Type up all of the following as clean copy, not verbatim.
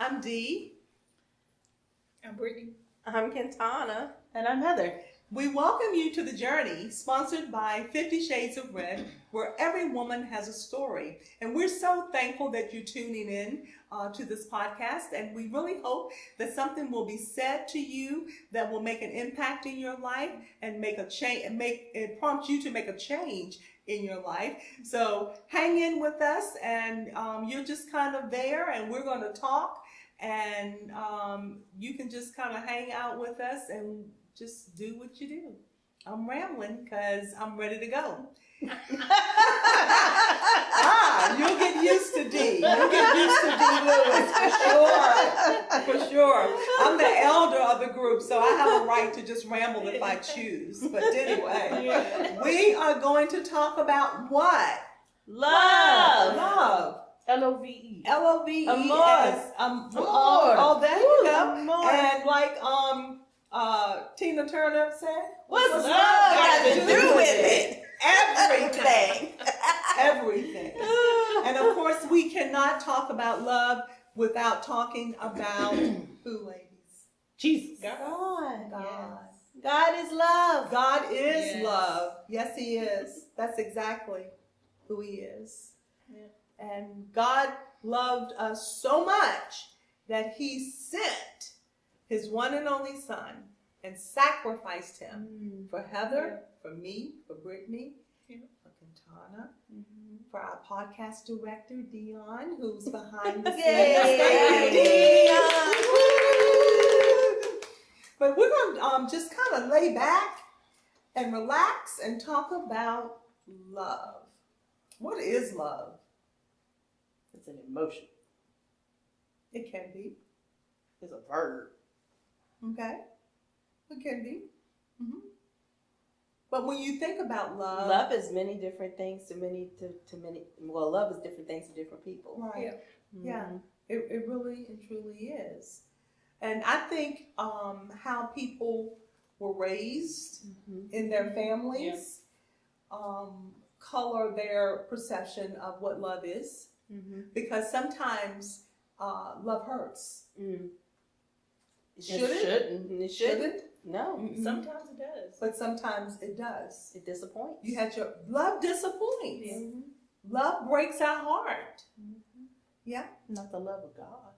I'm Dee. I'm Brittany. I'm Kentana. And I'm Heather. We welcome you to The Journey, sponsored by 50 Shades of Red, where every woman has a story. And we're so thankful that you're tuning in to this podcast. And we really hope that something will be said to you that will make an impact in your life and make a change, and prompt you to make a change in your life. So hang in with us, and you're just kind of there, and we're going to talk, and you can just kind of hang out with us and just do what you do. I'm rambling because I'm ready to go. You'll get used to Dee. You'll get used to Dee Lewis for sure. I'm the elder of the group, so I have a right to just ramble if I choose. But anyway, we are going to talk about what? Love. Love. L-O-V-E. L-O-V-E. Amor. Oh, there you go. Amor. And like Tina Turner said, What's love got to do with it? Everything. Everything. And of course, we cannot talk about love without talking about who, ladies? Jesus. God. God. God is love. God is Yes. love. Yes, He is. That's exactly who He is. Yeah. And God loved us so much that He sent His one and only Son and sacrificed Him for Heather, for me, for Brittany, Yeah. for Kentana, for our podcast director, Dion, who's behind the scenes. Yay. Thank you, Dion. But we're going to just kind of lay back and relax and talk about love. What is love? It's an emotion. It can be. It's a verb. Okay? It can be. But when you think about love, Love is many different things to many. Well, love is different things to different people. right? Mhm. Yeah. It really and truly is. And I think how people were raised Mhm. in their families color their perception of what love is. Mhm. Because sometimes love hurts. Mm. Should It it? shouldn't. It shouldn't. Shouldn't? No. Mm-mm. Sometimes it does. But sometimes it does. It disappoints. You had your love disappoints. Yeah. Mhm. Love breaks our heart. Mhm. Yeah. Not the love of God.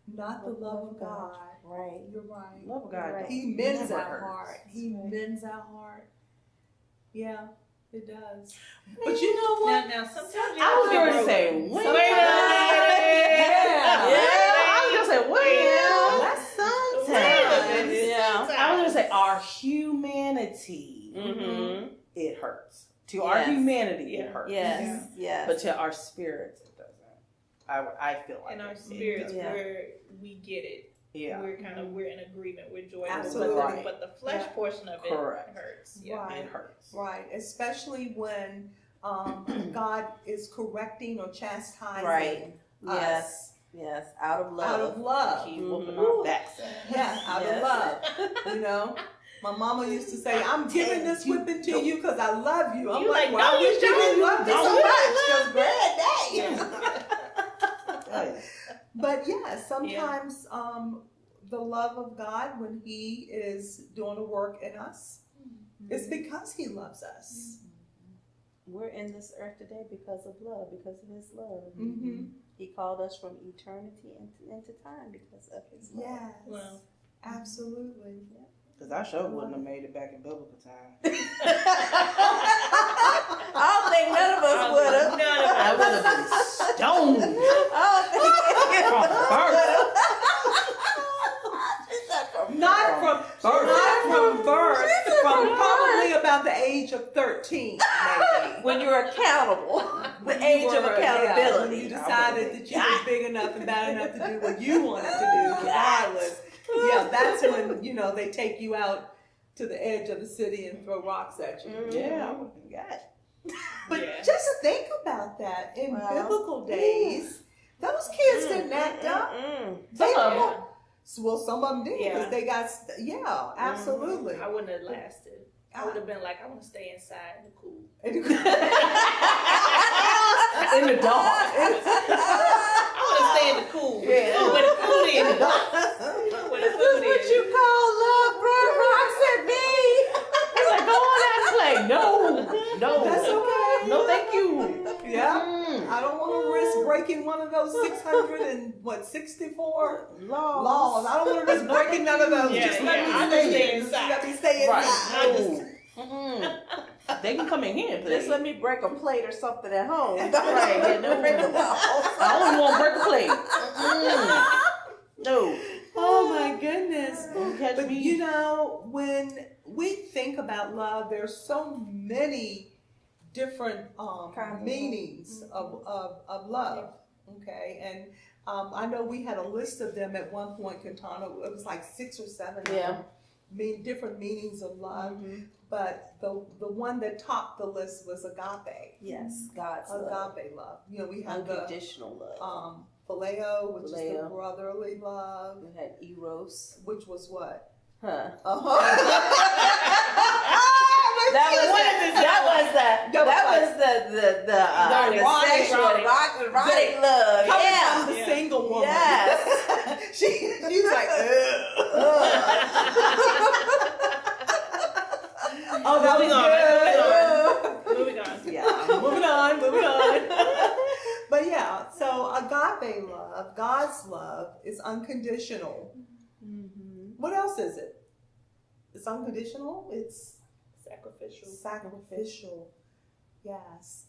Not the love of God. Right. You're right. Love of God. Right. He mends never our hurts. heart. He Right. mends our heart. Yeah, it does. But you know what? Now sometimes you I was have going to to say, be when? Sometimes- I was going to say, well, That's sometimes. Yeah. I was going to say, our humanity, Mhm. it hurts. To our Yes. humanity, Yeah. it hurts. Yes. Yes. But to our spirits, it doesn't. I feel like in our it spirits does. Yeah. where we get it. Yeah. We're in agreement. We're joyful. Absolutely. But the flesh Yeah. portion of it Correct. hurts. Right. It hurts. right, especially when God is correcting or chastising Right. us Yes. Yes. Out of love. out of love. Keep Mhm. whooping our backs. Yeah, out Yes. of love. You know, my mama used to say, "I'm giving this whipping to you because I love you." I'm You like, like, "Why no, would you you don't. love me No, so you much?" don't Because Yeah. But yeah, sometimes the love of God, when He is doing a work in us, it's because He loves us. We're in this earth today because of love, because of His love. Mm-hmm. He called us from eternity into time because of His love. Yes, Well, absolutely. Because I sure wouldn't have made it back in biblical time. I don't think none of us would have. None of I us. would have been stoned I don't think from birth. Not from birth, from probably about the age of 13, maybe. when you're accountable, the When you age of were- yeah, accountability. when you decided that you were big enough and bad enough to do what you wanted to do, regardless. Yeah, that's when, they take you out to the edge of the city and throw rocks at you. Yeah, I would have got it. But Yeah. just think about that. In Well, biblical days, those kids didn't act up. They Some of were- them. Well, some of them did because Yeah. they got, absolutely. I wouldn't have lasted. I would have been like, I want to stay inside in the cool. In the dark. I want to stay in the cool. Yeah. Where the cool those 664 Laws. laws. I don't want to risk breaking none of those. Yeah, Just let yeah, I me stay understand in. inside. Let me stay inside. Right. They can come in here, please. Just let me break a plate or something at home. Don't Right, yeah, no break the problem. laws. I only want to break a plate. No. Oh my goodness. Don't catch But me. you know, when we think about love, there's so many different Kinds of meanings of love. Okay, and I know we had a list of them at one point, Quintana. It was like 6 or 7 of Yeah. them, different meanings of love. Mhm. But the one that topped the list was agape. Yes, God's love. Agape love. You know, we have the Unconditional love. phileo, which is the Phileo. brotherly love, We had Eros. which was what? Huh. Uh-huh. That was the erotic love. Coming Yeah. from the single woman. Yes. She's like, oh, that was good. Moving on. Yeah. Moving on. But yeah, so agape love, God's love, is unconditional. Mm-hmm. What else is it? It's unconditional. It's Sacrificial. sacrificial. Yes.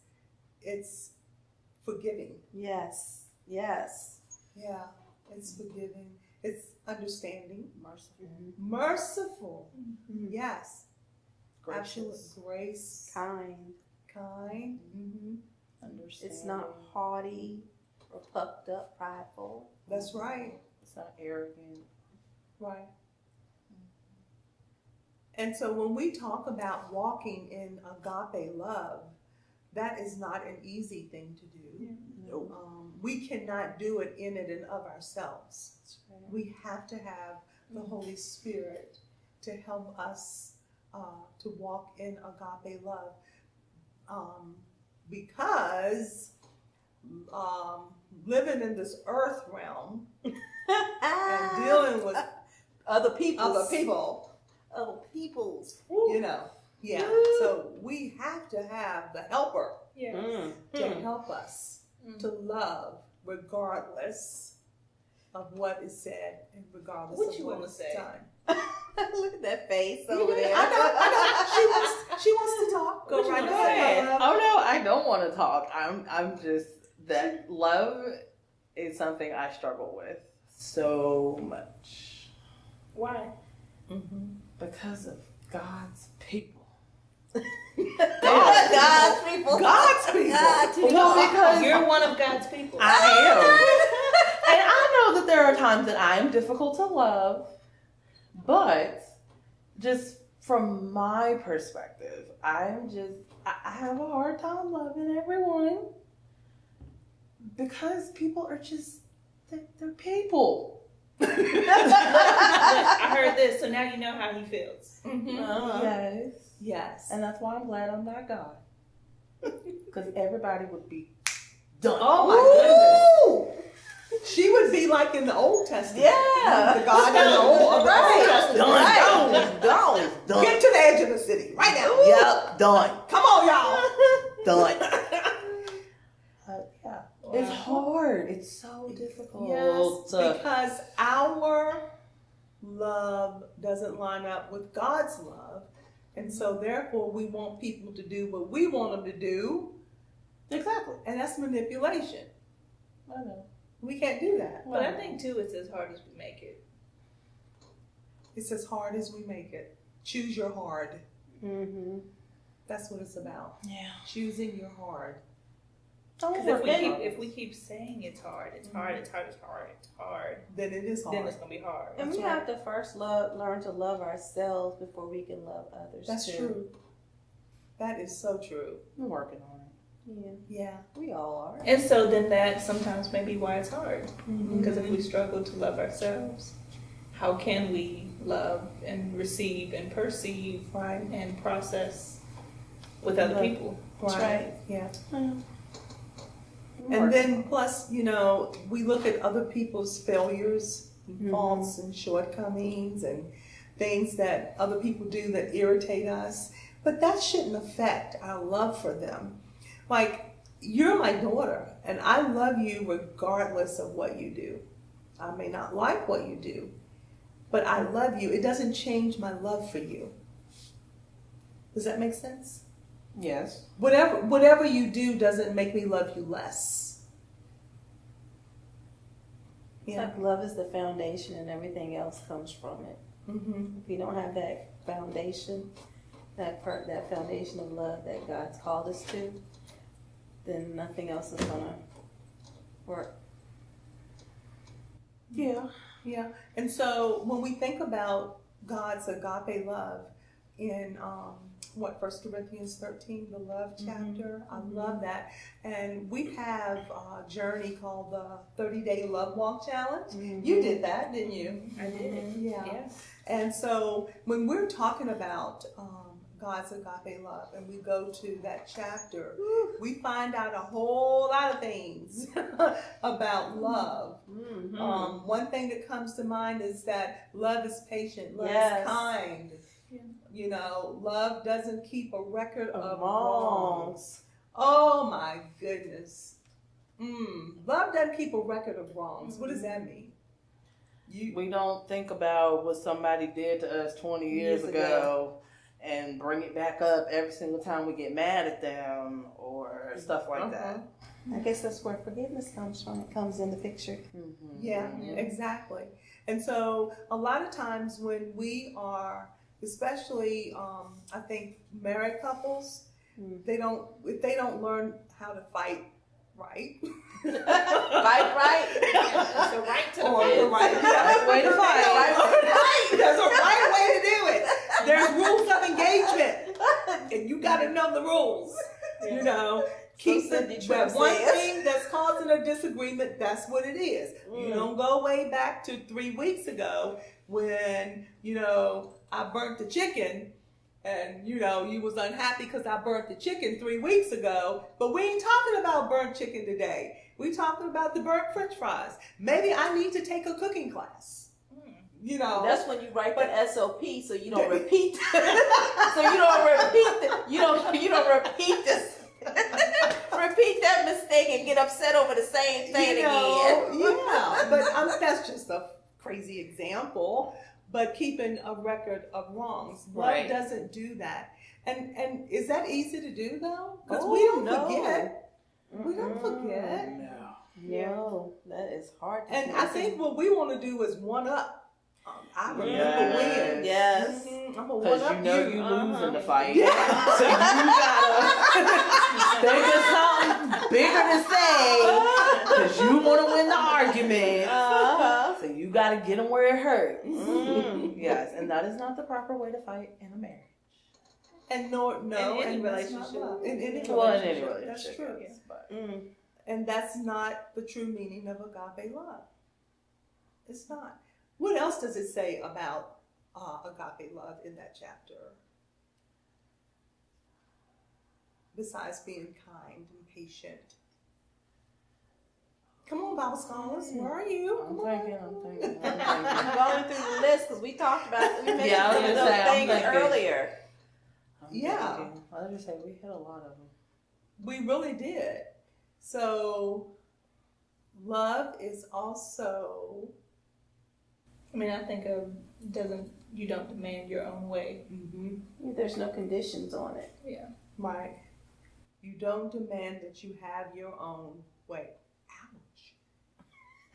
It's forgiving. Yes. Yes. Yeah. It's forgiving. It's understanding. Merciful. Merciful. Mhm. Yes. Absolute Gracious. grace. Kind. Kind. Mm-hmm. Understanding. It's not haughty or puffed up, prideful. That's right. It's not arrogant. Right. And so when we talk about walking in agape love, that is not an easy thing to do. Nope. We cannot do it in and of ourselves. That's right. We have to have the Holy Spirit to help us to walk in agape love. Because living in this earth realm and dealing with other people. other people, Other people's. you know, yeah. So we have to have the helper Yeah. to help us to love regardless of what is said and regardless What of you what wanna is say? done. Look at that face over there. I know. She wants to talk. Go What you right wanna ahead. say? love. Oh no, I don't want to talk. I'm just that love is something I struggle with so much Why? because of God's people. God's people. God's people. God's people. Well, because You're one of God's people. I am, and I know that there are times that I am difficult to love, but just from my perspective, I have a hard time loving everyone because people are just they're people. Look, I heard this, so now you know how he feels. Uh-huh. Yes. Yes. And that's why I'm glad I'm not God. Because everybody would be done. Oh my goodness. She would be like in the Old Testament. Yeah. The God in the Old Testament. Done. Get to the edge of the city right now. Yep, done. Come on, y'all. Done. Yeah. Wow. It's hard. It's so difficult. Yes, because our love doesn't line up with God's love. And so therefore we want people to do what we want them to do. Exactly. And that's manipulation. I know. We can't do that. But I think too, it's as hard as we make it. It's as hard as we make it. Choose your hard. Mm-hmm. That's what it's about. Yeah. Choosing your hard. Because if we keep saying it's hard, it's hard, it's hard, it's hard, it's hard, Then it is hard. then it's gonna be hard. And we have to first learn to love ourselves before we can love others. That's too. true. That is so true. I'm working on it. Yeah, Yeah. we all are. And so then that sometimes may be why it's hard. Mm-hmm. Because if we struggle to love ourselves, how can we love and receive and perceive Right. and process with other Love. people? Right. Yeah. I'm And working then plus, you know, we look at other people's failures, Mhm. faults and shortcomings and things that other people do that irritate us. But that shouldn't affect our love for them. Like, you're my daughter, and I love you regardless of what you do. I may not like what you do, but I love you. It doesn't change my love for you. Does that make sense? Yes. Whatever you do doesn't make me love you less. It's Yeah. like love is the foundation and everything else comes from it. Mm-hmm. If you don't have that foundation, that foundation of love that God's called us to, then nothing else is gonna work. Yeah, yeah. And so when we think about God's agape love in 1 Corinthians 13, the love chapter, I love that. And we have a journey called the 30-day love walk challenge. You did that, didn't you? I did. Yeah. Yes. And so when we're talking about God's agape love and we go to that chapter, we find out a whole lot of things about love. One thing that comes to mind is that love is patient, love Yes. is kind. Yeah. You know, love doesn't keep a record of Wrongs. wrongs. Oh my goodness. Love doesn't keep a record of wrongs. What does that mean? We don't think about what somebody did to us 20 years Years ago and bring it back up every single time we get mad at them or stuff like that. I guess that's where forgiveness comes from. It comes in the picture. Yeah, exactly. And so a lot of times when we are, especially I think married couples, if they don't learn how to fight right. Fight right. It's a right to Or the defend. right way to fight. Right. There's a right way to do it. There's rules of engagement. And you gotta know the rules. You know, keep Cindy the Tripp one says. thing that's causing a disagreement, that's what it is. You don't go way back to 3 weeks ago when, you know, I burnt the chicken and, you know, you was unhappy because I burnt the chicken 3 weeks ago, but we ain't talking about burnt chicken today. We talking about the burnt french fries. Maybe I need to take a cooking class. You know. That's when you write the SOP so you don't repeat. So you don't repeat you don't repeat this. Repeat that mistake and get upset over the same thing again. Yeah, but that's just a crazy example. But keeping a record of wrongs, Right. love doesn't do that. And is that easy to do though? Because Oh, we don't no. forget. We don't forget. No, that is hard to And do. I think what we want to do is one up. I remember Yes. when. Yes. I'm gonna one Because up you know you lose in the fight. Yeah. So you gotta think of something bigger to say because you want to win the argument. So you gotta get them where it hurts. Yes, and that is not the proper way to fight in a marriage. And no, In any and that's not relationship. love. In any Well, in relationship, any that's relationship, true. yes, but And that's not the true meaning of agape love. It's not. What else does it say about agape love in that chapter? Besides being kind and patient. Come on, Bible scholars, where are you? I'm Come on. thinking. I'm going through the list because we talked about we mentioned Yeah, I was some of gonna those say, I'm things thinking. earlier. Yeah. I was just say we hit a lot of them. We really did. So, love is also. I mean, I think of you don't demand your own way. There's no conditions on it. Yeah. Right. You don't demand that you have your own way.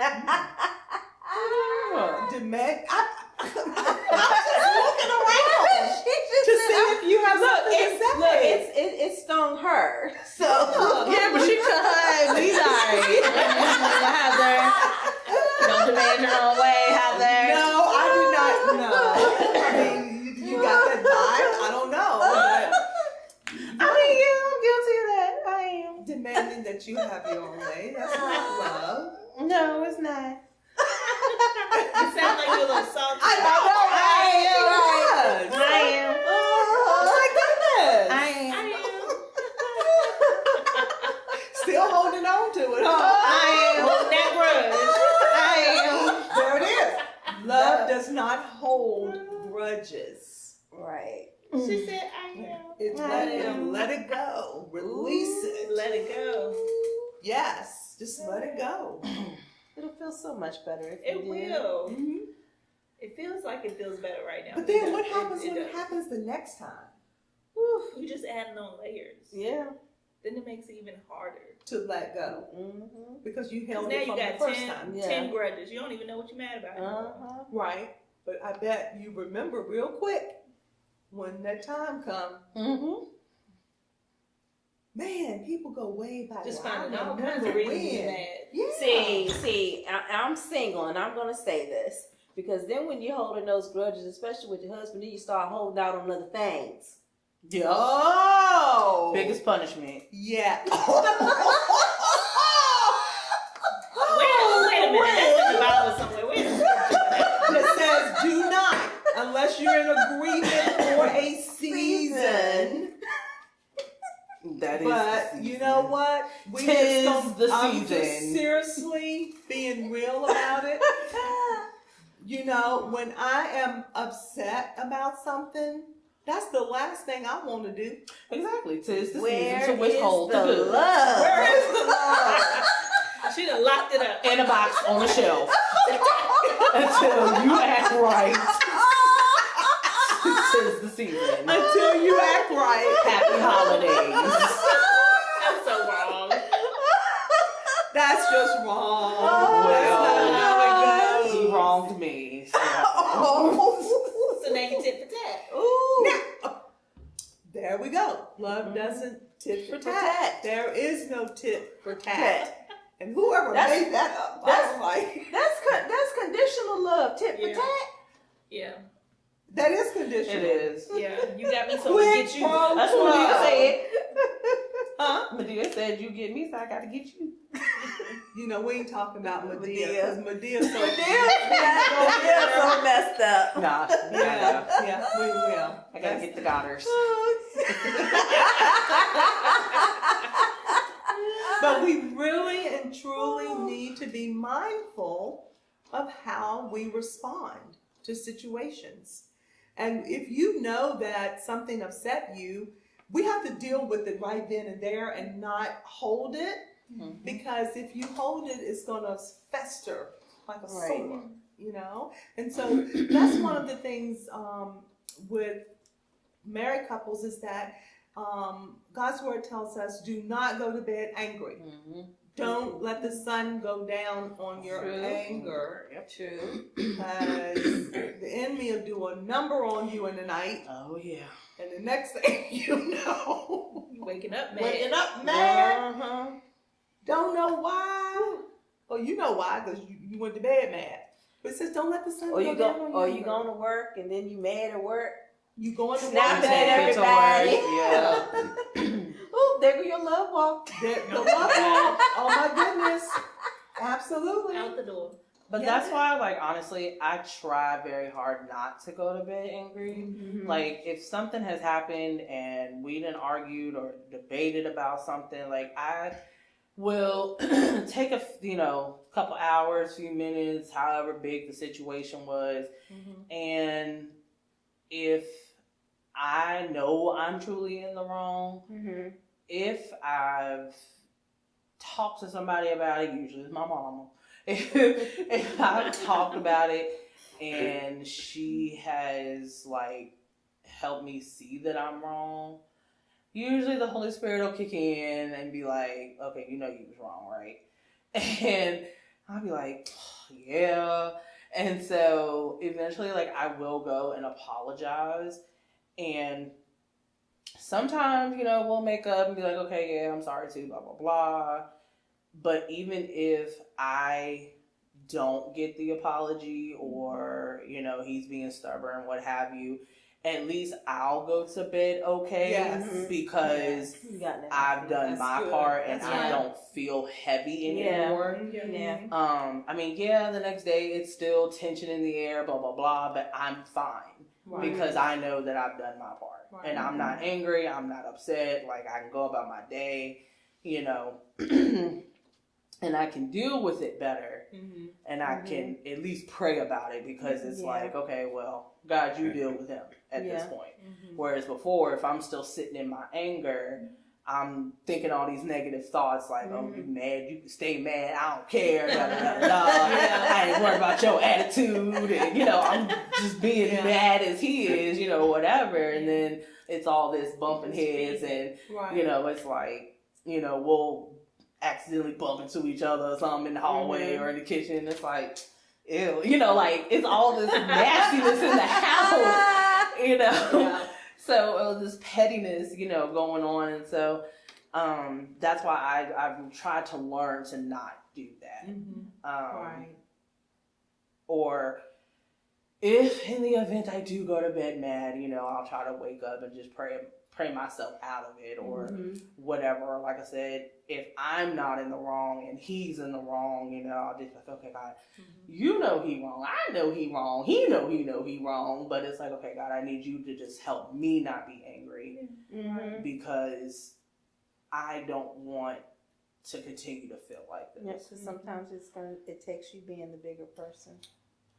Ouch. Demand. I'm just looking around to see if you have something to say. It stung her. So Yeah, but she cut her ass. He's alright. Heather, don't demand your own way, Heather. No, I do not know. I mean, you got that vibe? I don't know. I mean, yeah, I'm guilty of that. I am. But demanding that you have your own way, that's not love. No, it's not. You sound like you're a little salty. I know, right? I am. Oh, my goodness. I am. Still holding on to it, huh? I am. Hold that grudge. There it is. Love does not hold grudges. right. She said, I am. It's let it go. Release it. Let it go. Yes, just let it go. It'll feel so much better if It you did. will. Mhm. It feels like it feels better right now. But then It what does. happens It when it does. happens the next time? You just adding on layers. Yeah. Then it makes it even harder. To let go. Mm-hmm. Because you Because held now it you from got the first 10, time. Yeah. 10 grudges. You don't even know what you're mad about anymore. Uh-huh. Right. But I bet you remember real quick when that time comes. Mm-hmm. Man, people go way back. Just Well, I finding all kinds remember of reasons to be when. mad. Yeah. See, I'm single, and I'm gonna say this because then when you're holding those grudges, especially with your husband, then you start holding out on other things. Yo. Biggest punishment. Yeah. Wait a minute. That's in the Bible somewhere. Where's the scripture for that? That says do not unless you're in agreement for a season. That is. But the you know what? We Tis just the I'm just season. seriously being real about it. You know, when I am upset about something, that's the last thing I want to do. Exactly. Tis the Where season to is withhold the the good. love? Where is the love? She done locked it up. In a box on a shelf until you act right. Tis the season. Until you act right. Happy holidays. That's so wrong. That's just wrong. Oh, That's not how it He goes. wronged me. So. Oh. So now you tit for tat. Ooh. There we go. Love doesn't tit for For tat. tat. There is no tit for tat. Tat. And whoever That's- made that up, I that's- was like, That's conditional love, tit for Yeah. tat. Yeah. that is conditional. It is. Yeah. You got me so Quid I get you. pro That's what Medea quo. said. Huh? Medea said, "You get me, so I got to get you." You know, we ain't talking about Medea Medea. because Medea's so Medea's so messed up. Nah, yeah, we will. I gotta get the daughters. But we really and truly need to be mindful of how we respond to situations. And if you know that something upset you, we have to deal with it right then and there and not hold it, because if you hold it, it's going to fester like a Right. sore, you know? And so that's one of the things with married couples is that God's word tells us, do not go to bed angry. Don't let the sun go down on your True. anger, True. because the enemy will do a number on you in the night, Oh yeah. and the next thing you know, You waking up mad. waking up mad, Uh-huh. don't know why. Well, you know why, because you went to bed mad. But it says, don't let the sun Or go you down go, on or your you anger. going to work and then you mad at work. You going to Snapping work at mad. everybody. Yeah. Ooh, there go your love walk. The love walk. Oh my goodness. Absolutely. Out the door. But Yeah. that's why, like, honestly, I try very hard not to go to bed angry. Like, if something has happened and we didn't argued or debated about something, like, I will take a, couple hours, few minutes, however big the situation was. And if I know I'm truly in the wrong, if I've talked to somebody about it, usually it's my mama, if I've talked about it and she has like helped me see that I'm wrong, usually the Holy Spirit will kick in and be like, okay, you know you was wrong, right? And I'll be like, oh, yeah. And so eventually, like, I will go and apologize. And sometimes, we'll make up and be like, okay, yeah, I'm sorry too, blah, blah, blah. But even if I don't get the apology or, he's being stubborn, what have you, at least I'll go to bed okay. Yes. Because You got that. I've done That's my good. part and That's I right. don't feel heavy Yeah. anymore. Yeah. The next day it's still tension in the air, blah, blah, blah, but I'm fine Right. because I know that I've done my part. Right. And I'm not angry, I'm not upset, like I can go about my day, and I can deal with it better, Mm-hmm. and I can at least pray about it, because it's like, okay, well, God, you deal with him at this point. Mm-hmm. Whereas before, if I'm still sitting in my anger, I'm thinking all these negative thoughts like, oh, you mad, you can stay mad, I don't care, da, da, da, da. I ain't worried about your attitude, and, you know, I'm just being mad as he is, you know, whatever. And then it's all this bumping heads, and, Right. you know, it's like, you know, we'll accidentally bump into each other or something in the hallway or in the kitchen. It's like, ew, you know, like, it's all this nastiness in the house, you know. Yeah. So this pettiness, you know, going on, and so that's why I've tried to learn to not do that. Right. Or if in the event I do go to bed mad, you know, I'll try to wake up and just pray myself out of it, or whatever. Like I said, if I'm not in the wrong and he's in the wrong, you know, I'll just be like, okay, God, you know he wrong, I know he wrong, he know he wrong, but it's like, okay, God, I need you to just help me not be angry, because I don't want to continue to feel like this. Yes, because sometimes it takes you being the bigger person.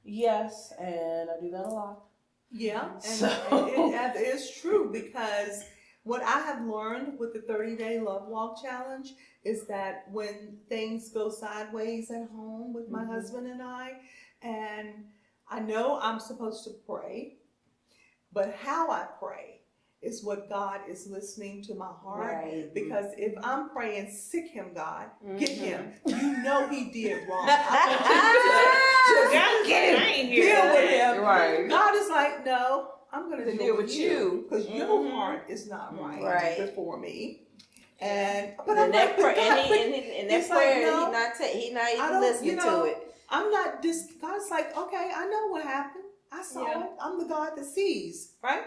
Yes, and I do that a lot. Yeah, and So- it is true, because what I have learned with the 30-day Love Walk Challenge is that when things go sideways at home with my husband and I know I'm supposed to pray, but how I pray is what God is listening to my heart. Right. Because if I'm praying, sick him, God, get him. You know he did wrong. I want you to Get him. deal with him. Right. God is like, no, I'm going to To deal with you because your heart is not right before me. And but I'm And that like, but prayer, God, and but that it's like, prayer, no, he not I even don't- listening you know, to it. I'm not this. God's like, okay, I know what happened. I saw it. I'm the God that sees, right?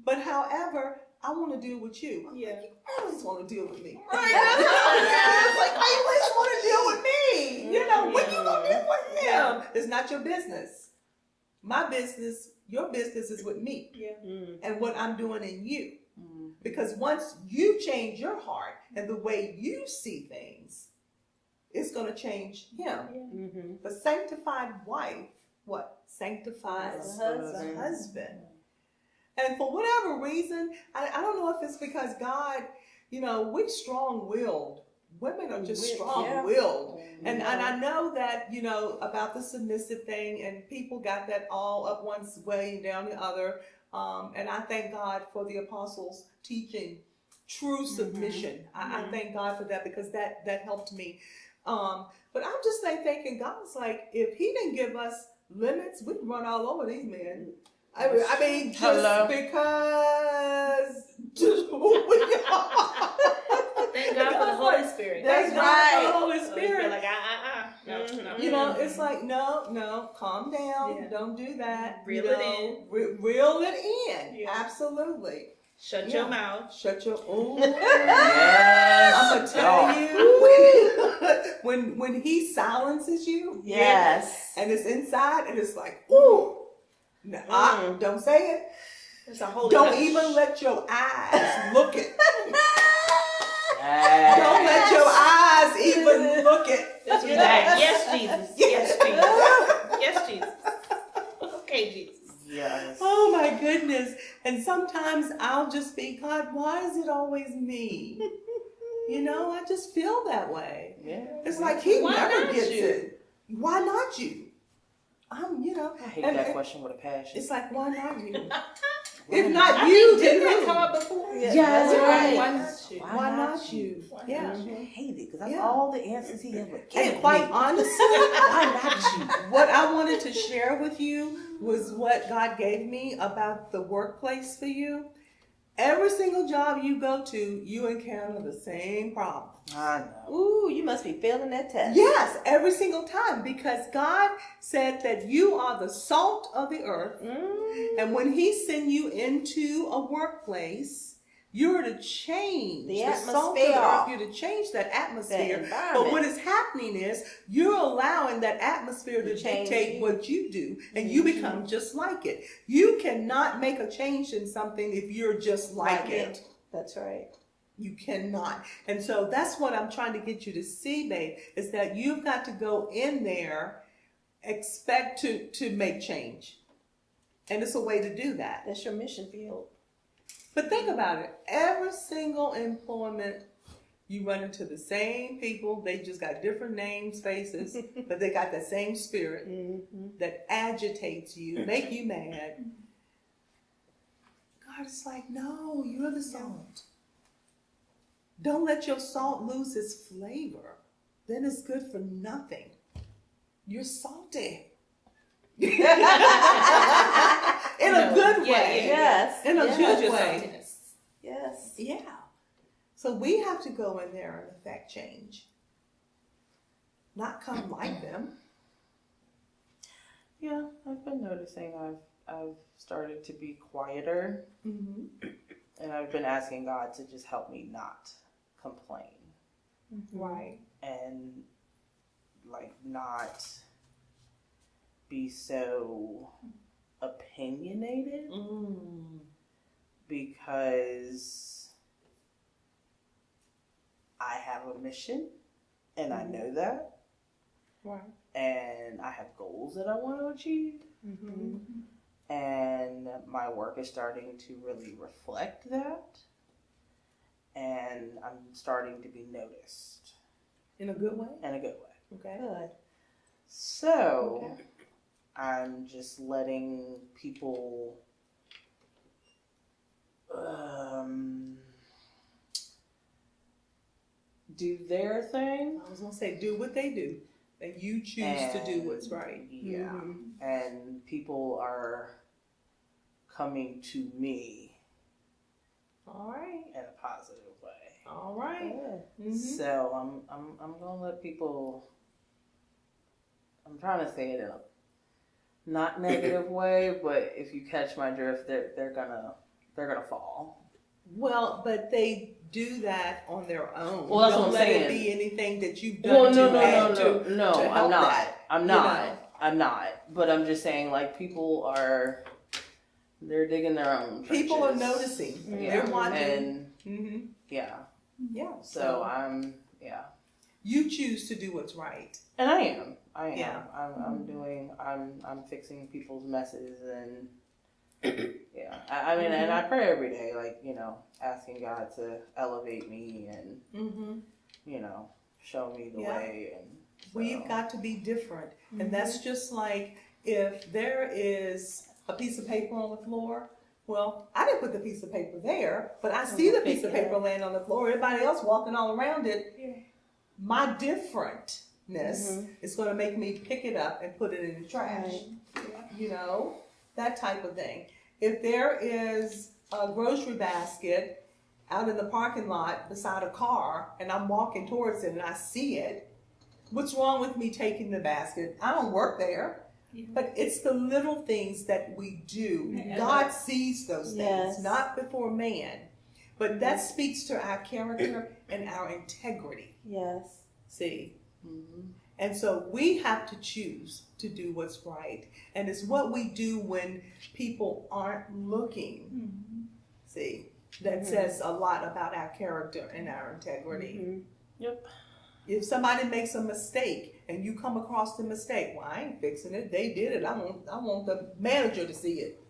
But however, I want to deal with you. I'm like, you always want to deal with me, right? It's like, I always want to deal with me. You know, when you gonna deal with him? It's not your business. My business, your business is with me and what I'm doing in you. Because once you change your heart and the way you see things, it's going to change him. The sanctified wife, what? Sanctifies the husband. And for whatever reason, I don't know if it's because God, you know, we're strong-willed. Women are just strong-willed. And I know that, you know, about the submissive thing, and people got that all up one way and down the other. And I thank God for the apostles teaching true submission. I thank God for that, because that helped me. But I'm just thinking, God's like, if he didn't give us limits, we'd run all over these men. I mean, just because who we are. Thank God for the Holy Spirit. That's That's right. right. The Holy So you feel Spirit. like, no. You know, it's like, no, calm down. Yeah. Don't do that. Reel you it know, reel it in. Yeah. Absolutely. Shut your mouth. Shut your. Ooh. Yes. I'm gonna tell you, when he silences you, Yes. and it's inside, and it's like, ooh, no, don't say it. It's a holy Don't hush. even let your eyes look it. Yes. Don't let your eyes even look it. That's what You you know? like. Yes, Jesus. Yes, Jesus. Yes, Jesus. Okay, Jesus. Yes. Oh my goodness. And sometimes I'll just be, God, why is it always me? You know, I just feel that way. Yeah. It's like he Why never not gets you? it. Why not you? You know, I hate and that question with a passion. it's like, why not you? If not you, then Didn't that who? come up before? Yeah, Yes. that's right. Why not you? Why not you? Yeah. I hate it because that's Yeah. all the answers he ever And gave quite me. honestly, Why not you? what I wanted to share with you was what God gave me about the workplace for you. Every single job you go to, you encounter the same problem. I know. Ooh, you must be failing that test. Yes, every single time, because God said that you are the salt of the earth. And when he sent you into a workplace, you're to change The salt of the atmosphere. earth. You're to change that The atmosphere. environment. But what is happening is you're allowing that atmosphere to change dictate you. what you do, and you become just like it. You cannot make a change in something if you're just like it. That's right. You cannot. And so that's what I'm trying to get you to see, babe, is that you've got to go in there, expect to make change. And it's a way to do that. That's your mission field. But think about it. Every single employment, you run into the same people. They just got different names, faces, but they got that same spirit that agitates you, make you mad. God is like, no, you're the salt. Don't let your salt lose its flavor. Then it's good for nothing. You're salty. In a good way. Yes. In a yes. good Your way. saltiness. Yes. Yeah. So we have to go in there and affect change. Not come like them. Yeah, I've been noticing I've started to be quieter, Mm-hmm. and I've been asking God to just help me not complain Right. and like not be so opinionated Mm. because I have a mission and I know that, Right. and I have goals that I want to achieve. Mm-hmm. And my work is starting to really reflect that, and I'm starting to be noticed In a good way. in a good way. Okay. Good. So Okay. I'm just letting people do their thing. I was gonna say, do what they do, and you choose to do what's right. Yeah. Mhm. And people are coming to me All right. in a positive way. All right. Good. Mm-hmm. So I'm gonna let people. I'm trying to say it in a not negative way, but if you catch my drift, they're gonna fall. Well, but they do that on their own. Well, that's Don't what I'm let saying. it be anything that you've done Well, to no, add to I'm help not. that, I'm you not. know. I'm not. But I'm just saying, like, people are. They're digging their own. People are trenches. noticing. Yeah. They're watching. And Mm-hmm. yeah. Yeah. So I'm. Yeah. You choose to do what's right. And I am. Yeah. I'm fixing people's messes and yeah. I mean, and I pray every day, like, you know, asking God to elevate me and, Mm-hmm. you know, show me the Yeah. way. And so. We've got to be different. And that's just like if there is a piece of paper on the floor, well, I didn't put the piece of paper there, but I see the piece of paper laying on the floor, everybody else walking all around it. Yeah. My differentness is going to make me pick it up and put it in the trash. Right. You know, that type of thing. If there is a grocery basket out in the parking lot beside a car and I'm walking towards it and I see it, what's wrong with me taking the basket? I don't work there. Yeah. But it's the little things that we do. Yeah. God sees those things, Yes. not before man. But that speaks to our character and our integrity. Yes. See? Mhm. And so we have to choose to do what's right. And it's what we do when people aren't looking. See? That says a lot about our character and our integrity. Mhm. Yep. If somebody makes a mistake and you come across the mistake, well, I ain't fixing it. They did it. I want the manager to see it.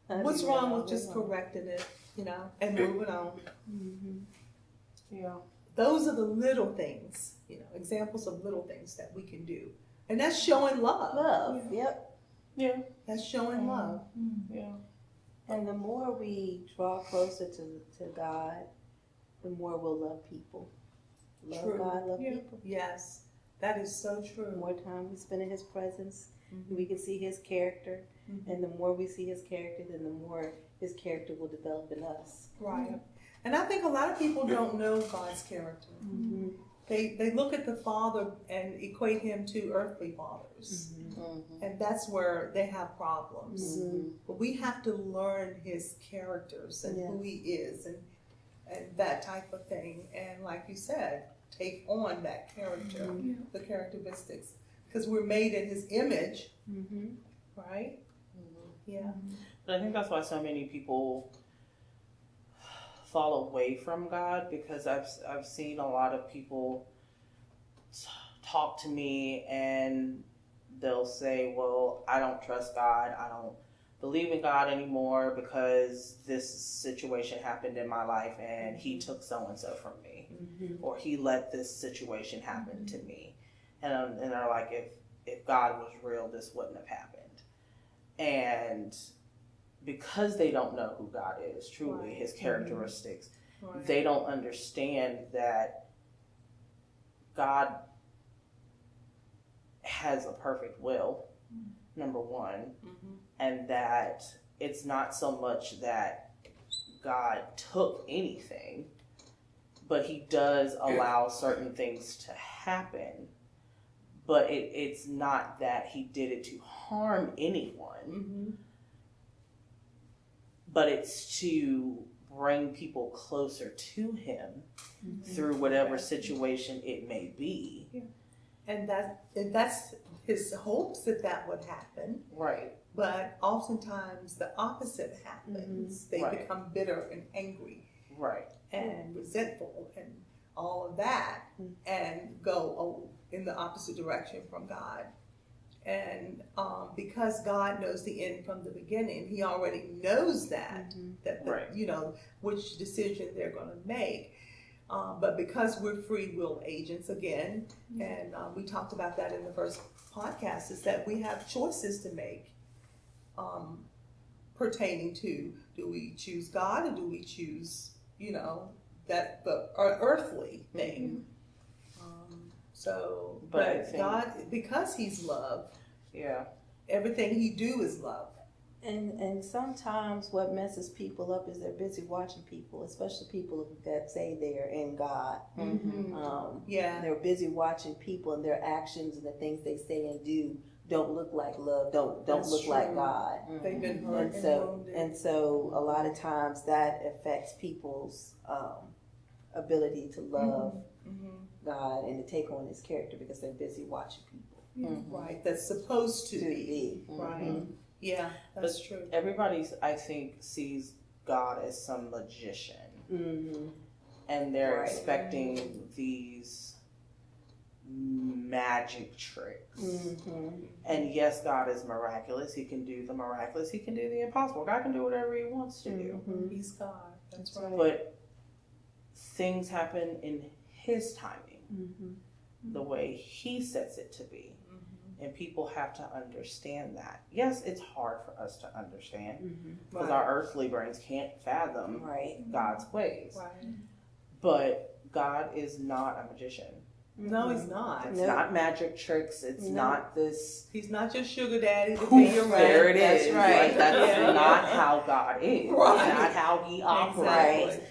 What's wrong with just correcting it, you know, and moving on? Mhm. Yeah. Those are the little things, you know, examples of little things that we can do. And that's showing love. Love. Yep. Yeah. That's showing love. Yeah. And the more we draw closer to God, the more we'll love people. Love True. God, love Yeah. people. Yes, that is so The true. more time we spend in His presence, Mhm. we can see His character. Mhm. And the more we see His character, then the more His character will develop in us. Right. And I think a lot of people don't know God's character. Mm-hmm. They look at the Father and equate him to earthly fathers. Mhm. And that's where they have problems. Mhm. But we have to learn his characters and who he is and that type of thing. And like you said, take on that character, the characteristics. Because we're made in his image, Mm-hmm. right? Mhm. Yeah. But I think that's why so many people fall away from God, because I've seen a lot of people talk to me and they'll say, well, I don't trust God, I don't believe in God anymore because this situation happened in my life and he took so and so from me, or he let this situation happen to me, and they're like, if God was real, this wouldn't have happened. And because they don't know who God is truly, his characteristics, they don't understand that God has a perfect will, number one, and that it's not so much that God took anything, but he does allow certain things to happen, but it's not that he did it to harm anyone, but it's to bring people closer to him through whatever situation it may be. And that's his hopes that would happen. Right. But oftentimes the opposite happens. They Right. become bitter and angry Right. and resentful and all of that, and go in the opposite direction from God. And because God knows the end from the beginning, he already knows that Right. you know, which decision they're going to make. But because we're free will agents again, and we talked about that in the first podcast, is that we have choices to make pertaining to, do we choose God or do we choose, you know, that the earthly thing. But I But think- God, because he's love, Yeah. everything he do is love. And sometimes what messes people up is they're busy watching people, especially people that say they're in God. Yeah. They're busy watching people and their actions and the things they say and do don't look like love, don't That's look like true. God. They've been hurt And so a lot of times that affects people's ability to love God and to take on his character because they're busy watching people. Right, that's supposed to To be. be. Right. Yeah, that's true. Everybody's, I think, sees God as some magician, and they're Right. expecting these magic tricks. And yes, God is miraculous. He can do the miraculous. He can do the impossible. God can do whatever he wants to do. He's God. That's right. But things happen in his timing, the way he sets it to be. And people have to understand that. Yes, it's hard for us to understand because Right. our earthly brains can't fathom Right. God's ways. Right. But God is not a magician. No, he's not. It's No. not magic tricks. It's No. not this. He's not just sugar daddy to Poof, pay your rent. there it That's is. right. Like, that's Yeah. not how God is. Right. It's not how he operates. Exactly.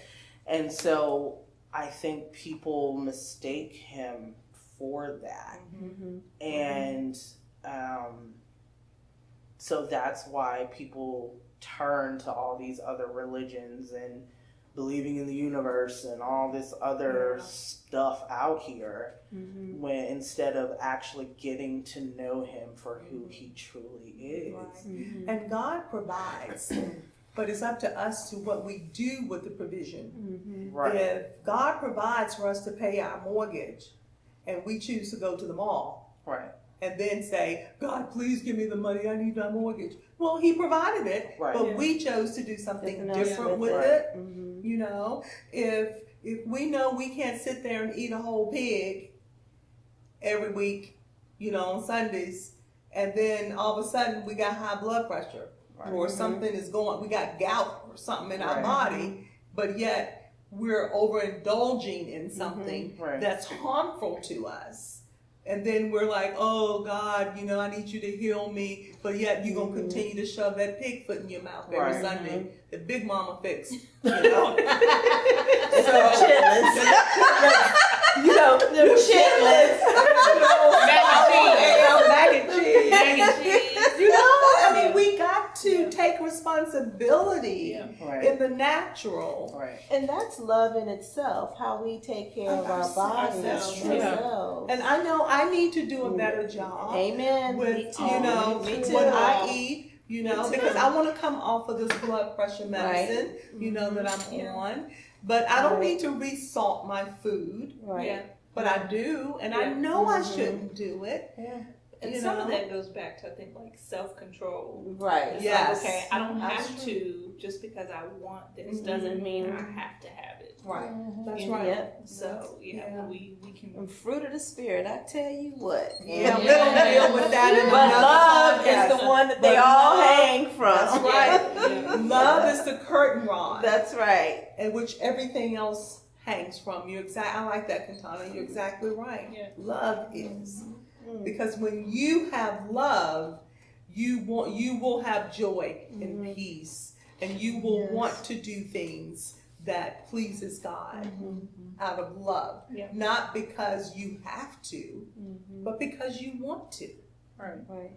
And so I think people mistake him for that. And so that's why people turn to all these other religions and believing in the universe and all this other stuff out here, when instead of actually getting to know him for who he truly is. Right. And God provides, but it's up to us to what we do with the provision. Right. If God provides for us to pay our mortgage and we choose to go to the mall Right. and then say, God, please give me the money, I need my mortgage. Well, he provided it, Right. but we chose to do something Something else different with with it. it. You know, if we know we can't sit there and eat a whole pig every week, you know, on Sundays, and then all of a sudden we got high blood pressure Right. or something is going, we got gout or something in our Right. body, but yet we're overindulging in something Right. that's harmful to us. And then we're like, oh God, you know, I need you to heal me, but yet you're gonna continue to shove that pig foot in your mouth every Right. Sunday. The Big Mama fix, you know. Chitlins. You know, them chitlins. Mac and cheese. You know, I mean, we got to take responsibility Right. in the natural. Right. And that's love in itself, how we take care of our bodies. Ourselves. ourselves. And I know I need to do a better job Amen. with, Me too. you know, Me too. what I eat, you know, Me too. because I want to come off of this blood pressure medicine, you know, that I'm on. but I don't Right. need to resalt my food. Right. Yeah. But I do, and I Yeah. know I Mhm. shouldn't do it. Yeah. And You some know? of that goes back to, I think, like self-control. Right. It's Yes. like, okay, I don't That's have to, just because I want this Mhm. doesn't mean I have to have it. Right. That's You right. know? Yep. So, yeah, Yeah. we can. And fruit of the spirit, I tell you what. Yeah, we don't deal with that in But another love podcast. is the one that they But all love- hang from. That's right. Yeah. Love is the curtain rod, That's right. in which everything else hangs from. I like that, Kantana. You're exactly right. Yeah. Love is. Mm. Because when you have love, you will have joy and Mhm. peace, and you will Yes. want to do things that pleases God Mhm. out of love, Yeah. not because you have to, Mhm. but because you want to. Right.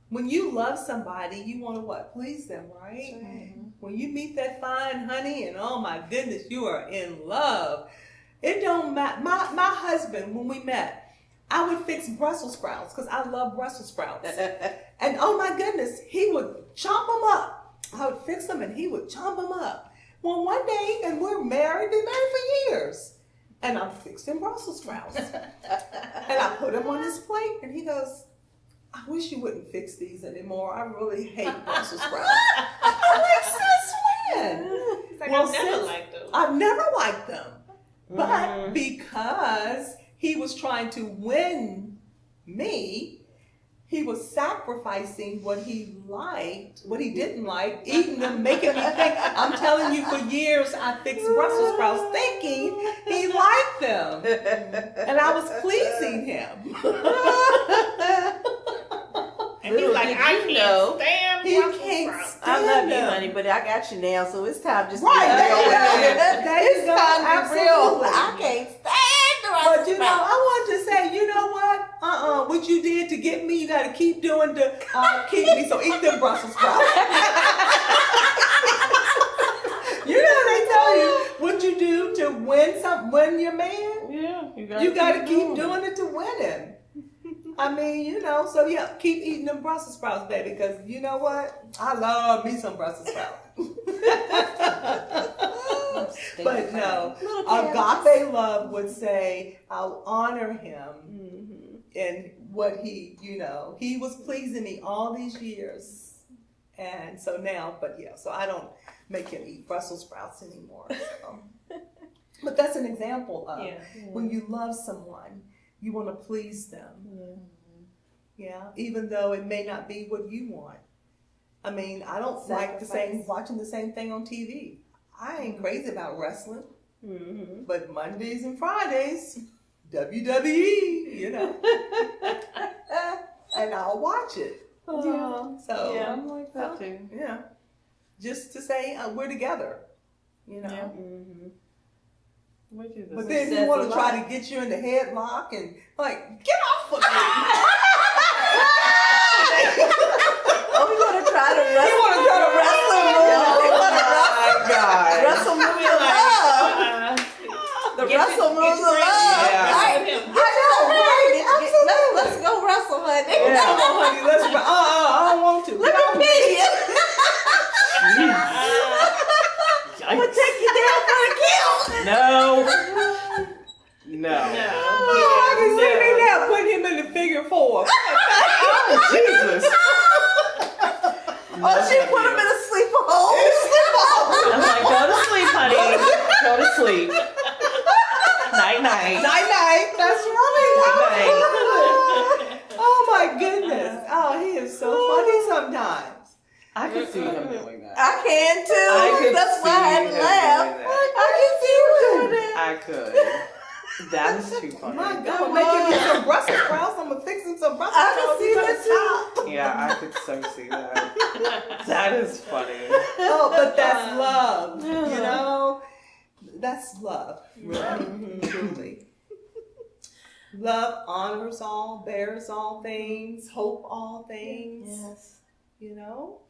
When you love somebody, you want to what? Please them, right? Mhm. When you meet that fine honey, and oh my goodness, you are in love. It don't matter. My husband, when we met, I would fix Brussels sprouts because I love Brussels sprouts. And oh my goodness, he would chomp them up. I would fix them and he would chomp them up. Well, one day, and we're married, been married for years. And I'm fixing Brussels sprouts. And I put them on his plate and he goes, I wish you wouldn't fix these anymore. I really hate Brussels sprouts. I'm like, since when? It's like, Well, I've never since- liked those. I've never liked them. But Mhm. because he was trying to win me, he was sacrificing what he liked, what he didn't like, eating them, making me think. I'm telling you, for years I fixed Brussels sprouts thinking he liked them. And I was pleasing him. And he's Little like, did I you can't know. stand He Brussels can't sprouts. I love stand you, them. honey, but I got you now, so it's time just Right, to there you go. go. There you It's go. time to be real. Absolutely. I can't stand the Brussels But you know, sprouts. I want to say, you know what? What you did to get me, you got to keep doing to keep me. So eat them Brussels sprouts. You know they tell you what you do to win your man. Yeah, You got to keep doing it to win him. I mean, you know, so yeah, keep eating them Brussels sprouts, baby, because you know what? I love me some Brussels sprouts. But no, Little cabbages. agape love would say, I'll honor him Mhm. in what he, he was pleasing me all these years. And so now, but yeah, so I don't make him eat Brussels sprouts anymore. So. But that's an example of Yeah. when you love someone, you want to please them. Yeah. Yeah, even though it may not be what you want. I mean, I don't like watching the same thing on TV. I ain't crazy about wrestling, Mhm. but Mondays and Fridays, WWE, and I'll watch it. Yeah. So, Yeah. I'm like that too. yeah, just to say we're together, Yeah. Mhm. We do this. But then Says he want a to try lot. to get you in the headlock and like, get off of me. Oh, we gonna try to You wrestle. want to try to wrestle Oh my God. Wrestle moves of love. The wrestle moves of love. Yeah. Right. I know, right? Absolutely. Let's go wrestle, honey. Yeah. Come on, honey, let's. I don't want to. Let me pee you. I'm gonna Yikes. take you down for the kill. No. No. Oh, I can see me now putting him in the figure four. Oh, Jesus. Oh, she put him in a sleeper hole. I'm like, go to sleep, honey. Go to sleep. Night, night. Night night. That's right. Oh my goodness. Oh, he is so funny sometimes. I could see him doing that. I can too. I could That's why I had to see him laugh. doing that. I can see you doing that. I could. That is too funny. My God, making me some Brussels sprouts. I'm gonna fix him some Brussels I can sprouts. see He's that gonna stop. Yeah, I could so see that. That is funny. Oh, but that's love. You know, that's love. Really, truly. Love honors all, bears all things, hope all things. Yes. You know,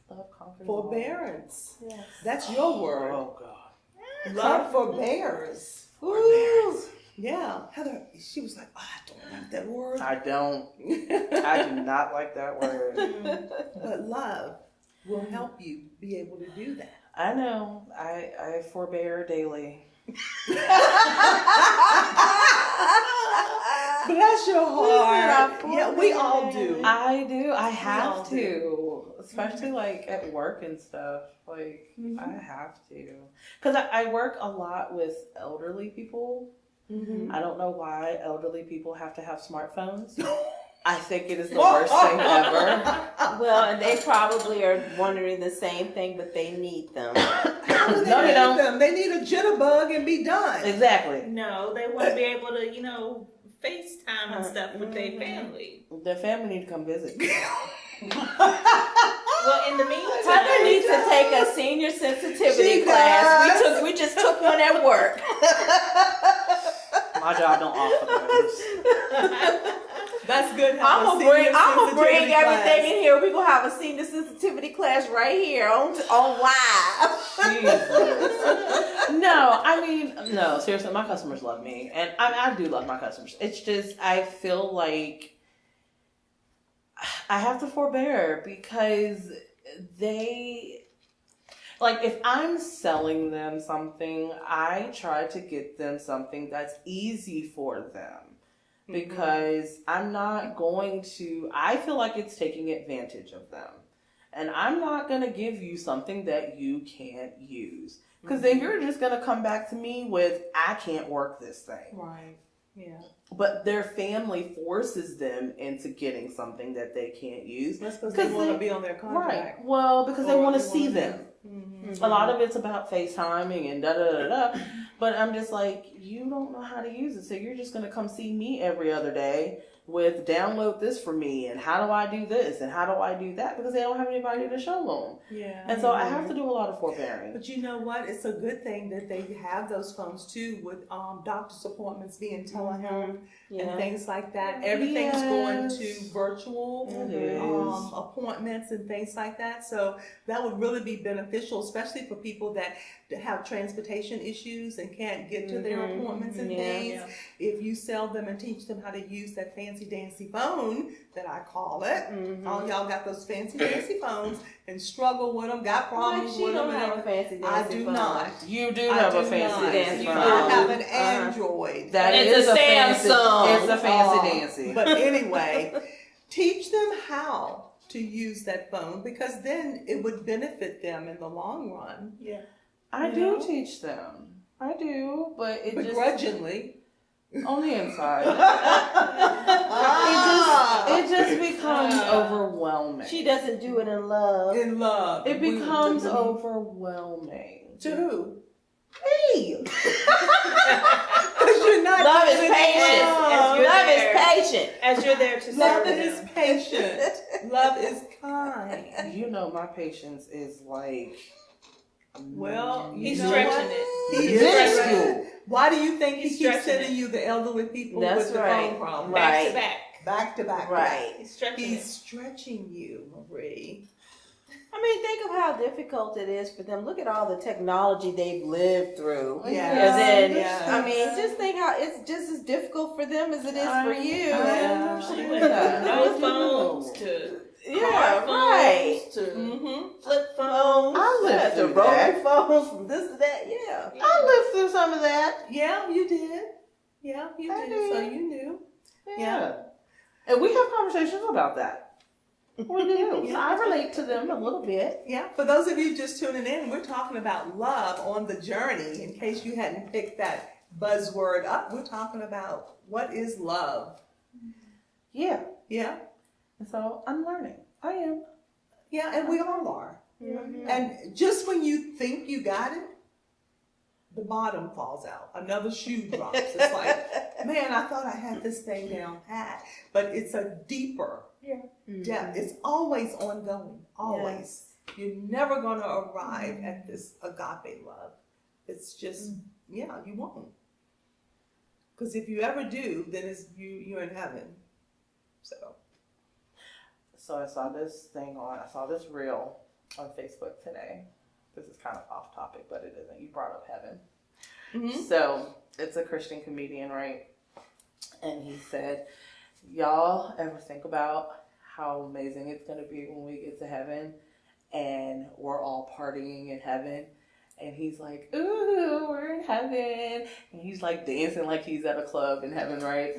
Love conquers all. forbearance. Yes. That's your word. Oh, God. Love forbears. Ooh. Yeah, Heather. She was like, oh, I don't like that word. I don't. I do not like that word. But love will help you be able to do that. I know. I forbear daily. Bless your heart. Listen, Yeah, we all do. I do. I all have do. to, especially like at work and stuff. Like Mhm. I have to, because I work a lot with elderly people. Mhm. I don't know why elderly people have to have smartphones. I think it is the worst thing ever. Well, and they probably are wondering the same thing, but they need them. How do they No, they need don't. them? They need a jitterbug and be done. Exactly. No, they want to be able to, FaceTime and stuff with their Mhm. family. The family need to come visit. Well, in the meantime, Heather needs to take a senior sensitivity She class. does. We just took one at work. My job don't offer those. That's good. I'm gonna bring sensitivity everything class. in here. We're gonna have a senior sensitivity class right here on live. Jesus. No, I mean, no, seriously, my customers love me. And I do love my customers. It's just, I feel like I have to forbear because like, if I'm selling them something, I try to get them something that's easy for them. Because I'm not going to, I feel like it's taking advantage of them. And I'm not going to give you something that you can't use. Because then you're just going to come back to me with, I can't work this thing. Right. Yeah. But their family forces them into getting something that they can't use. That's because they 'Cause want to they- be on their contract. Right. Well, because they Or want to they see wanna them. Mhm. A lot of it's about FaceTiming and da da da da. But I'm just like, you don't know how to use it. So you're just going to come see me every other day with download this for me and how do I do this and how do I do that? Because they don't have anybody to show them. Yeah. And so I have to do a lot of forbearing. But you know what? It's a good thing that they have those phones too, with doctor's appointments being telehealth and things like that. Everything's going to Yes. virtual It is. appointments and things like that. So that would really be beneficial, especially for people that have transportation issues and can't get to their appointments and things. Yeah. If you sell them and teach them how to use that fancy dancy phone that I call it. All y'all got those fancy dancy phones and struggle with them, got problems She with them. don't have a And fancy I dancy do phone. not. You do I have a do fancy not. dancy You phone. I have an Uh-huh. Android. That It's is a fancy. Samsung. It's a fancy dancy. But anyway, teach them how to use that phone because then it would benefit them in the long run. Yeah. I You do know? teach them. I do, but it Begrudgingly. on the inside. Ah, It just becomes overwhelming. She doesn't do it in love. in love. It We- becomes we- overwhelming. To who? Me. Because you're not Love is giving patient. love. Love is patient. As you're there to Love serve is them. patient. Love is kind. You know my patience is like. Well, you He's know stretching what? it. He is Minuscule. stretching it. Why do you think he He's keeps stretching sending you the elderly people That's with the right. phone problem? Right. Back to back. Back to back. Right. He's stretching He's it. stretching you, Marie. I mean, think of how difficult it is for them. Look at all the technology they've lived through. Yeah. And then, Yeah. I mean, just think how it's just as difficult for them as it is for you. I Yeah. understand Went from that. no I do. phones to Yeah, car right. phones to Mm-hmm. flip phones. I lived to through rotary that. phones, from this to that. Yeah. I lived through some of that. Yeah, you did. Yeah, you I did. So did. you knew. Yeah. And we have conversations about that. We do. Yeah. So I relate to them a little bit. Yeah. For those of you just tuning in, we're talking about love on the journey. In case you hadn't picked that buzzword up, we're talking about what is love. Yeah. Yeah. And so I'm learning. I am. Yeah, and we all are. Mhm. And just when you think you got it, the bottom falls out. Another shoe drops. It's like, man, I thought I had this thing down pat. But it's a deeper depth. It's always ongoing. Always. You're never going to arrive at this agape love. It's just, yeah, you won't. Because if you ever do, then you're in heaven. So I saw this reel on Facebook today. This is kind of off topic, but it isn't. You brought up heaven. Mm-hmm. So it's a Christian comedian, right? And he said, y'all ever think about how amazing it's going to be when we get to heaven? and we're all partying in heaven. And he's like, ooh, we're in heaven. And he's like dancing like he's at a club in heaven, right?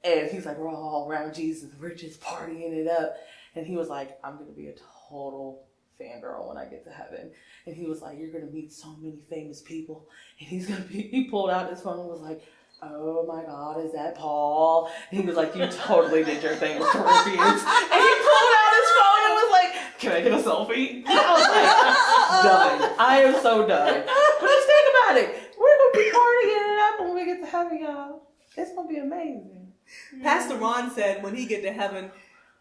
And he's like, we're all around Jesus. We're just partying it up. And he was like, I'm going to be a total fangirl when I get to heaven. And he was like, you're going to meet so many famous people. And he pulled out his phone and was like, oh my God, is that Paul? And he was like, you totally did your thing with Corinthians. And he pulled out his phone and was like, can I get a selfie? And I was like, done. I am so done. But just think about it. We're going to be partying it up when we get to heaven, y'all. It's going to be amazing. Pastor Ron said when he get to heaven,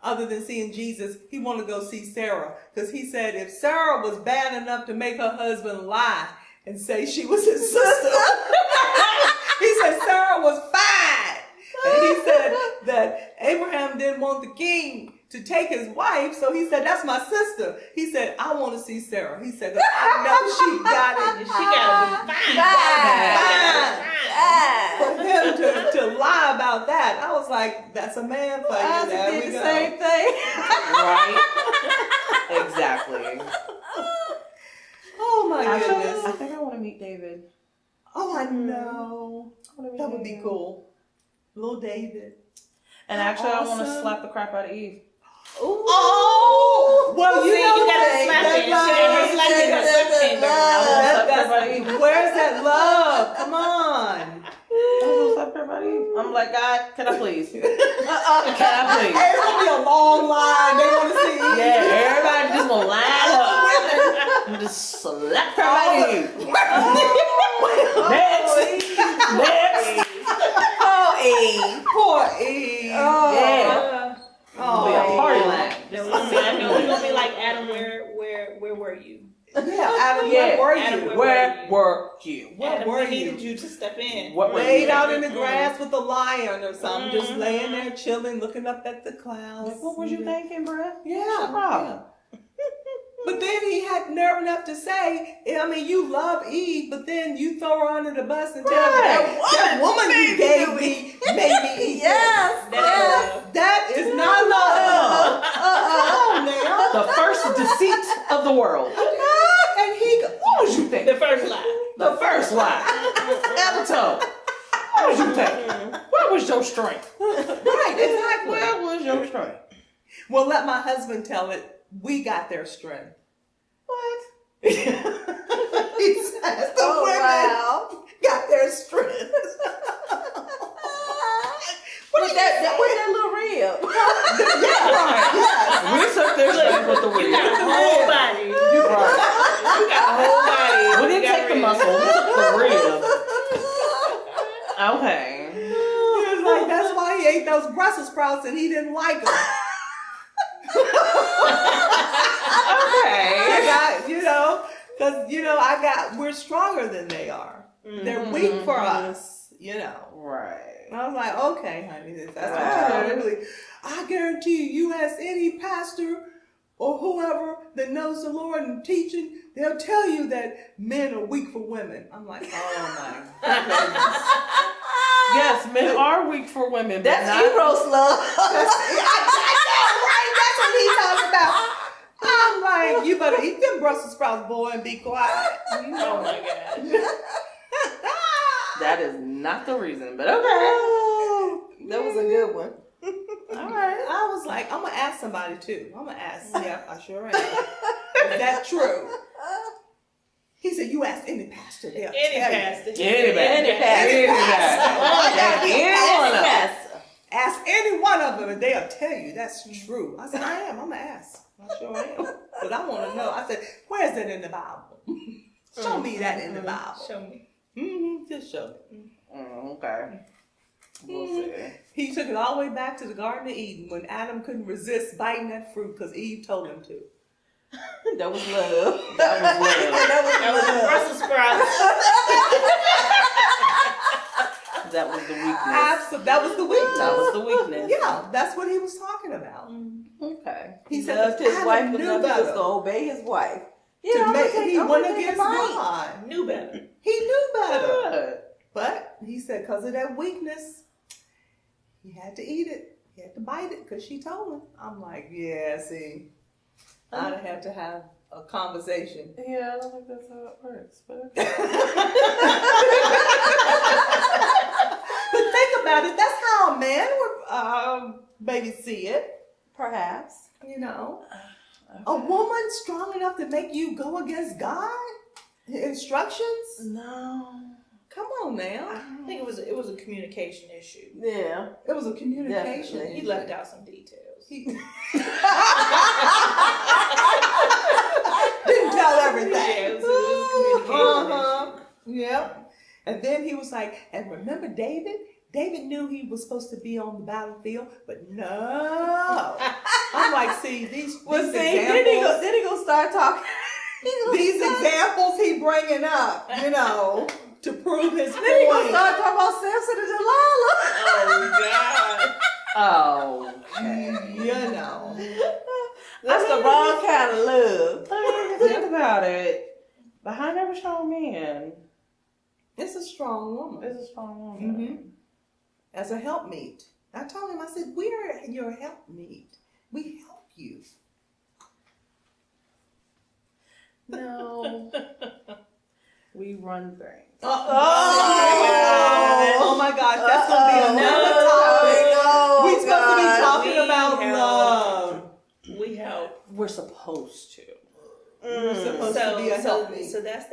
other than seeing Jesus, he want to go see Sarah. Because he said if Sarah was bad enough to make her husband lie and say she was his sister, he said Sarah was fine. And he said that Abraham didn't want the king to take his wife, so he said, that's my sister. He said, I want to see Sarah. He said, 'cause I know she got it. She gotta be fine. For him to lie about that, I was like, that's a man for you. I There did we the go. same thing. Right? Exactly. Oh my I goodness. think I want to meet David. Oh, I know. I wanna meet That would be David. cool. Little David. And actually, I want to Awesome. slap the crap out of Eve. Oh! Well, you See, know you gotta that- slap that it. She love- never slapped it in her sex chamber. Where's that love? Come on. I'm like, God, can I please? Can I Hey, please? it's gonna be a long line. They want to see. Yeah, everybody just gonna line up and just slap everybody. Next. Oh, Eve. Poor Eve. Oh. Yeah. Oh. It'll be a party line. We're gonna be like Adam. Where were you? Yeah, Adam, Yeah. where were Adam, you? Where were you? Where Adam, were we you? needed you to step in. What were Laid you? out in the grass with a lion or something, just Mhm. laying there chilling, looking up at the clouds. Like, what was you thinking, bruh? Yeah. What's your problem? But then he had nerve enough to say, I mean, you love Eve, but then you throw her under the bus and tell her Right. that woman you gave me made me eat. Yes. That's Yes. love. That is not love. Come on now. The first deceit of the world. And he, What was you The thinking? first lie. The first lie. Avatar. What was you thinking? Where was your strength? right, exactly. Where was your strength? Well, let my husband tell it. We got their strength. What? He says the Oh, women wow. got their strength. With that little rib. Yeah, right. Yes. We took their strength with the You wheel. got the whole body. You Right. got the whole body. We didn't You got take the rid. muscle. We took the rib. Okay. He was like, that's why he ate those Brussels sprouts and he didn't like them. Okay. We're stronger than they are. They're weak for us, Right. I was like, okay, honey, that's what Wow. you're really. I guarantee you ask any pastor or whoever that knows the Lord and teaching, they'll tell you that men are weak for women. I'm like, oh my goodness. Yes, men are weak for women. But That's not Eros love. I know, right? That's what he's talking about. I'm like, you better eat them Brussels sprouts, boy, and be quiet. Oh my God. That is not the reason, but okay. Oh, That was a good one. all right. I was like, I'm gonna ask somebody too. I'm gonna ask. Yeah, I sure am. Is that true? He said, you ask any pastor, they'll Any tell you. pastor. Anybody. Ask any one of them and they'll tell you that's true. I said, I am. I'm going to ask. I sure am. But I want to know. I said, where's that in the Bible? Show me that in the Bible. Show me. Just show me. Okay. We'll see. He took it all the way back to the Garden of Eden when Adam couldn't resist biting that fruit because Eve told him to. That was love. That was love. That was the Brussels sprouts. That was the weakness. Absolutely. That was the weakness. That was the weakness. Yeah, that's what he was talking about. Okay. He said loved his Adam wife knew enough he was better. going to obey his wife. To make, he I'm went gonna take against a bite. God. Knew better. He knew better. Good. But he said because of that weakness, he had to eat it. He had to bite it because she told him. I'm like, yeah, see, I'd have to have a conversation. Yeah, I don't think that's how it works. But But think about it. That's how a man would maybe see it. Perhaps. You know, okay. a woman strong enough to make you go against God instructions. No. Come on now. I think it was a communication issue. Yeah. It was a communication. Definitely. He left out some details. Didn't tell everything. Yeah, it was a communication Uh-huh. Yep. And then he was like, and remember David? David knew he was supposed to be on the battlefield, but no. I'm like, see, these Well, see, examples, then he gonna start talking. these examples he bringing up, you know, to prove his Then he gonna point. start talking about Samson and Delilah. Oh God. Okay. You know. That's the wrong kind of love. I mean, think about it. Behind every strong man It's a strong woman. is a strong woman. Mm-hmm. As a helpmeet. I told him, I said, we're your helpmeet. We help you. No. We run things. Oh my gosh, that's going to be another topic. We're supposed to be talking We about help. love. We help. We're supposed to. We're supposed to be a helpmeet. So that's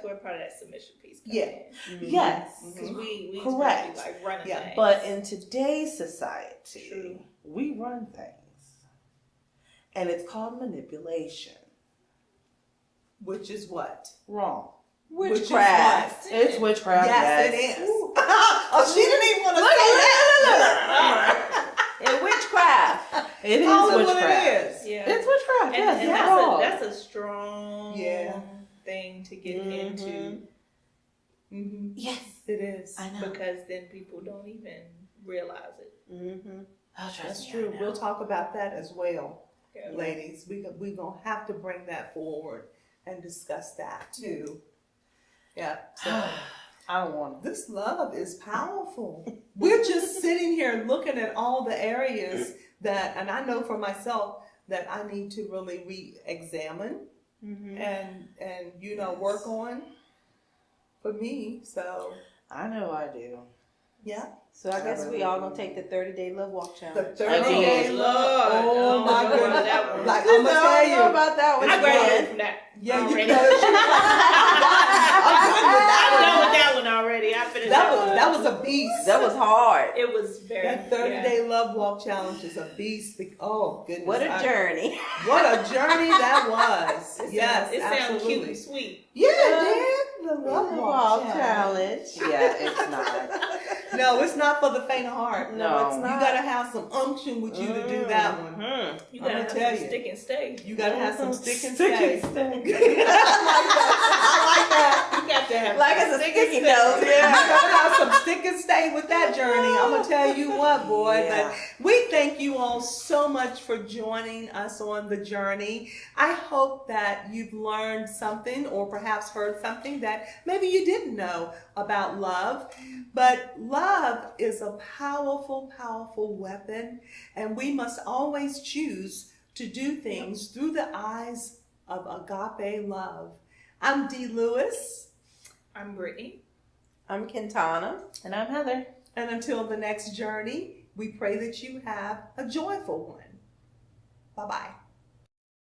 where part of that submission piece comes Yeah. in. Yes. Because we Correct. supposed to be like running Yeah. things. But in today's society, True. we run things. And it's called manipulation. Which is what? Wrong. Witchcraft. It's witchcraft. Yes, it is. Oh, she didn't even want to say that. And witchcraft. It is Call it what witchcraft. it is. Yeah. It's witchcraft. and, Yes, and it's wrong. that's a strong Yeah. thing to get into Mm-hmm. Yes. It is. I know. because then people don't even realize it. Mm-hmm. Oh, trust That's me, true. I know. We'll talk about that as well, Yeah. ladies. We're going to have to bring that forward and discuss that too. Yeah. So I don't want to. this love is powerful. We're just sitting here looking at all the areas that, and I know for myself that I need to really re-examine Mm-hmm. and you know, work on for me. So I know I do. yeah. So I guess we all gonna take the 30-day love walk The challenge. 30-day Oh, love. Lord. Oh my I don't know goodness. that one. Like Just I'm gonna know tell you. about that one. I graduated from that. Yeah, you already. know. I'm done with that one already. I finished That was a beast. That was hard. It was very. That 30-day love walk challenge is a beast. Oh goodness! What a journey. What a journey that was. Yeah. Yes, It sounds absolutely. cute and sweet. Yeah, it did. The love Love walk walk challenge. challenge. Yeah, it's not. No, it's not for the faint of heart. No. it's You not. gotta have some unction with you to do that one. Mm-hmm. You I'ma gotta have tell some you. stick and stay. You gotta have some stick and Stick stay. and stay. I like that. You got to have Like some it's a stick and sticky stay. note. Yeah, you gotta have some stick and stay with that journey. I'm gonna tell you what, boy. Yeah. But we thank you all so much for joining us on the journey. I hope that you've learned something or perhaps heard something that maybe you didn't know about love. But love is a powerful, powerful weapon, and we must always choose to do things through the eyes of agape love. I'm Dee Lewis. I'm Brittany. I'm Kentana. And I'm Heather. And until the next journey, we pray that you have a joyful one. Bye-bye.